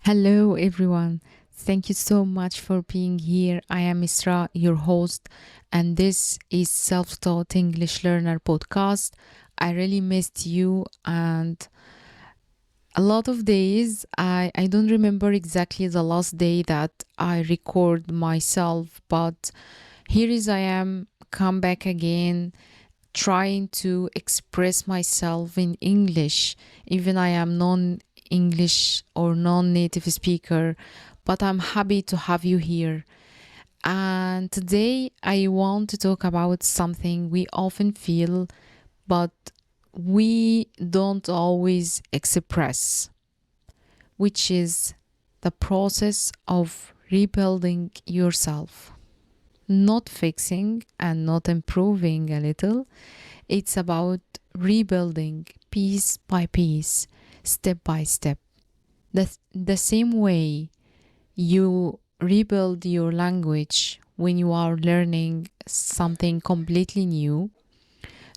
Hello, everyone. Thank you so much for being here. I am Isra, your host, and this is Self Taught English Learner podcast. I really missed you, and a lot of days I don't remember exactly the last day that I record myself, but here is I am come back again trying to express myself in English, even I am non-English or non-native speaker, but I'm happy to have you here. And today I want to talk about something we often feel, but we don't always express, which is the process of rebuilding yourself. Not fixing and not improving a little. It's about rebuilding piece by piece, step by step. The same way you rebuild your language when you are learning something completely new,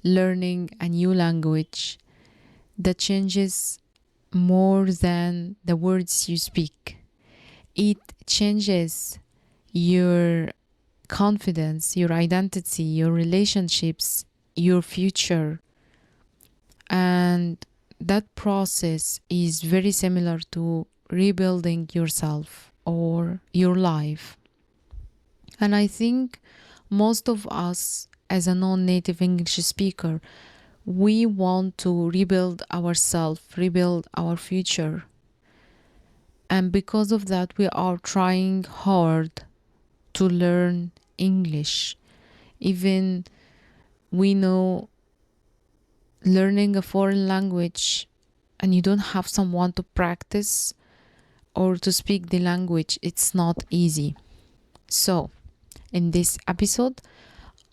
learning a new language that changes more than the words you speak. It changes your confidence, your identity, your relationships, your future. And that process is very similar to rebuilding yourself or your life. And I think most of us, as a non native English speaker, we want to rebuild ourselves, rebuild our future. And because of that, we are trying hard to learn English. Even we know learning a foreign language and you don't have someone to practice or to speak the language, it's not easy. So, in this episode,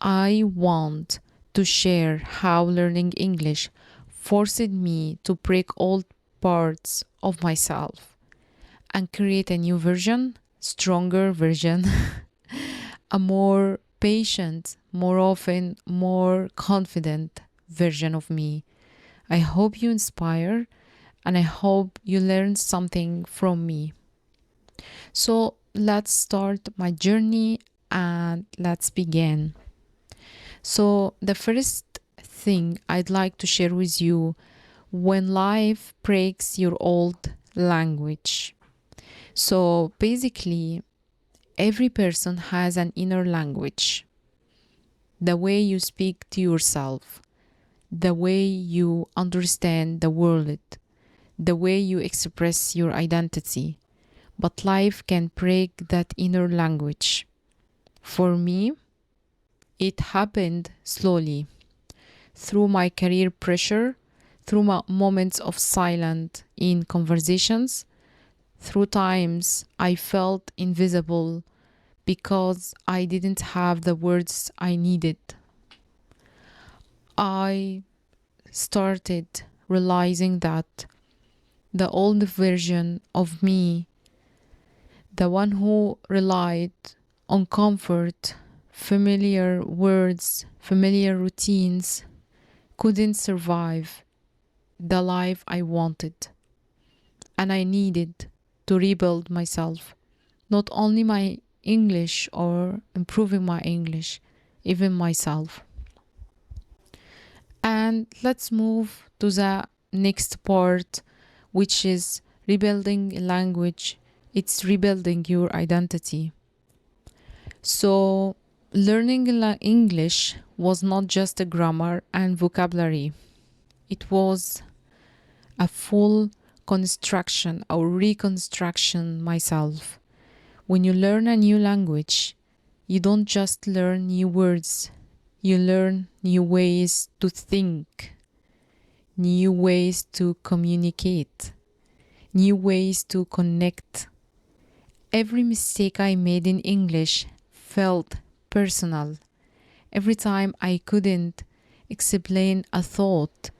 I want to share how learning English forced me to break old parts of myself and create a new version, stronger version, a more patient, more often, more confident version of me. I hope you inspire and I hope you learn something from me. So let's start my journey and let's begin. So, the first thing I'd like to share with you when life breaks your old language. So, basically, every person has an inner language. The way you speak to yourself, the way you understand the world, the way you express your identity. But life can break that inner language. For me, it happened slowly through my career pressure, through my moments of silence in conversations, through times I felt invisible because I didn't have the words I needed. I started realizing that the old version of me, the one who relied on comfort, familiar words, familiar routines, couldn't survive the life I wanted. And I needed to rebuild myself, not only my English or improving my English, even myself. And let's move to the next part, which is rebuilding language. It's rebuilding your identity. So, learning English was not just a grammar and vocabulary, it was a full construction or reconstruction myself. When you learn a new language, you don't just learn new words, you learn new ways to think, new ways to communicate, new ways to connect. Every mistake I made in English felt personal. Every time I couldn't explain a thought,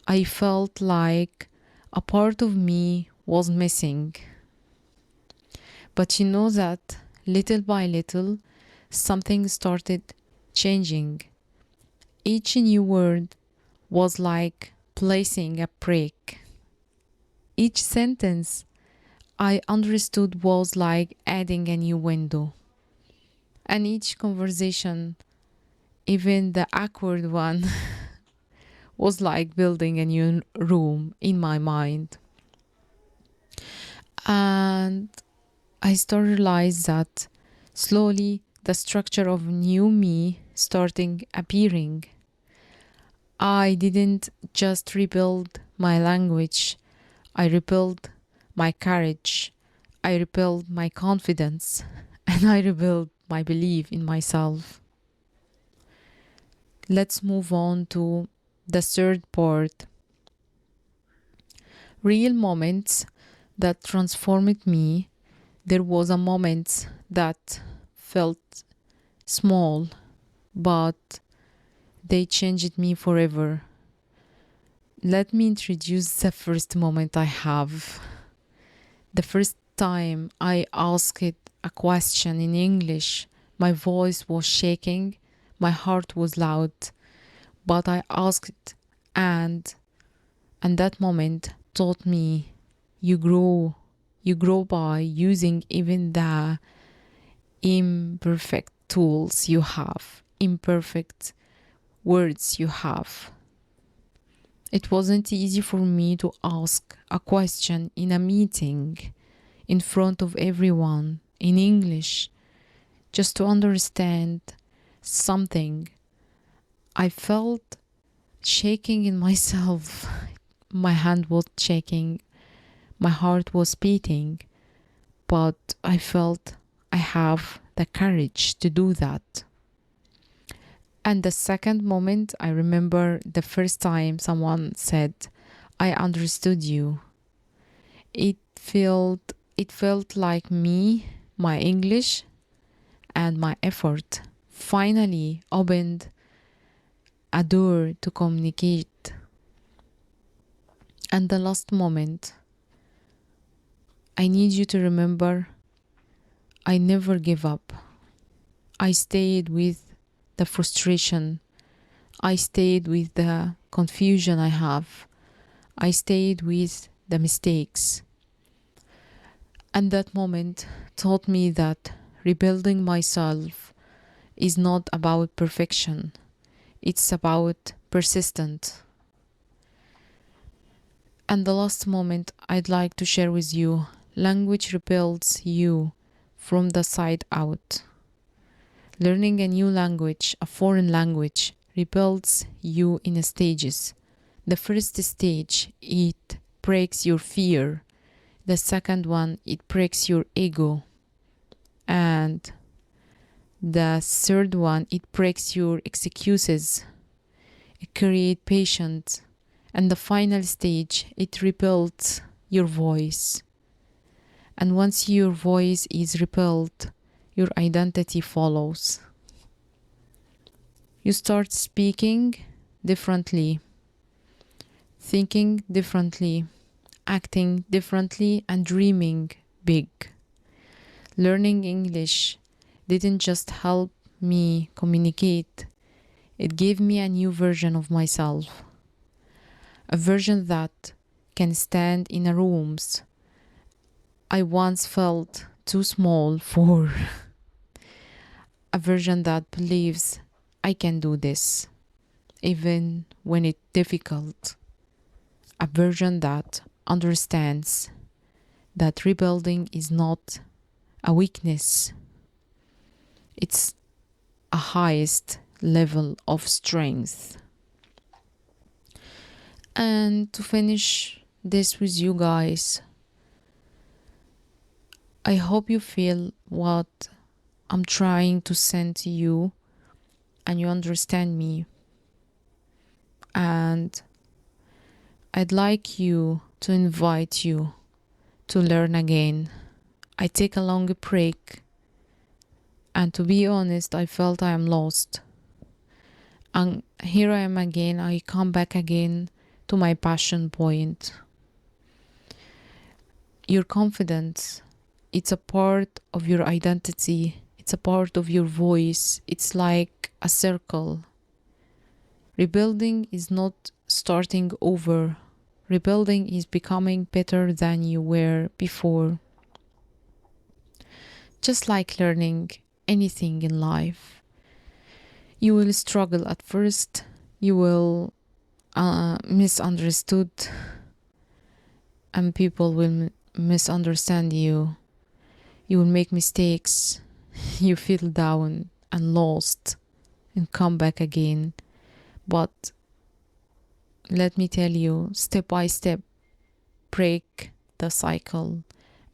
I felt like a part of me was missing. But you know that little by little, something started changing. Each new word was like placing a break. Each sentence I understood was like adding a new window. And each conversation, even the awkward one, was like building a new room in my mind. And I started to realize that slowly the structure of new me starting appearing. I didn't just rebuild my language, I rebuilt my courage, I rebuilt my confidence, and I rebuilt my belief in myself. Let's move on to the third part. Real moments that transformed me. There was a moment that felt small, but they changed me forever. Let me introduce the first moment I have. The first time I asked a question in English, my voice was shaking, my heart was loud, but I asked, and that moment taught me you grow by using even the imperfect tools you have, imperfect words you have. It wasn't easy for me to ask a question in a meeting in front of everyone in English just to understand something. I felt shaking in myself. My hand was shaking, my heart was beating, but I felt I have the courage to do that. And the second moment, I remember the first time someone said, I understood you. It felt like me, my English, and my effort finally opened a door to communicate. And the last moment, I need you to remember, I never gave up. I stayed with the frustration. I stayed with the confusion I have. I stayed with the mistakes. And that moment taught me that rebuilding myself is not about perfection. It's about persistence. And the last moment I'd like to share with you, language rebuilds you from the side out. Learning a new language, a foreign language, rebuilds you in stages. The first stage, it breaks your fear. The second one, it breaks your ego. And the third one, it breaks your excuses. It creates patience. And the final stage, it rebuilds your voice. And once your voice is rebuilt, your identity follows. You start speaking differently, thinking differently, acting differently, and dreaming big. Learning English didn't just help me communicate, it gave me a new version of myself. A version that can stand in a rooms I once felt too small for. A version that believes I can do this, even when it's difficult. A version that understands that rebuilding is not a weakness. It's a highest level of strength. And to finish this with you guys, I hope you feel what I'm trying to send to you and you understand me. And I'd like you to invite you to learn again. I take a long break, and to be honest, I felt I am lost. And here I am again. I come back again to my passion point. Your confidence, it's a part of your identity. It's a part of your voice. It's like a circle. Rebuilding is not starting over. Rebuilding is becoming better than you were before. just like learning anything in life. You will struggle at first, you will misunderstood, and people will misunderstand you. You will make mistakes, you feel down and lost and come back again. But let me tell you, step by step, break the cycle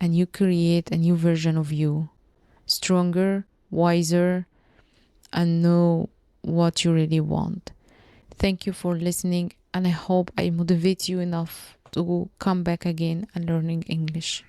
and you create a new version of you, stronger, wiser, and know what you really want. Thank you for listening, and I hope I motivate you enough to come back again and learning English.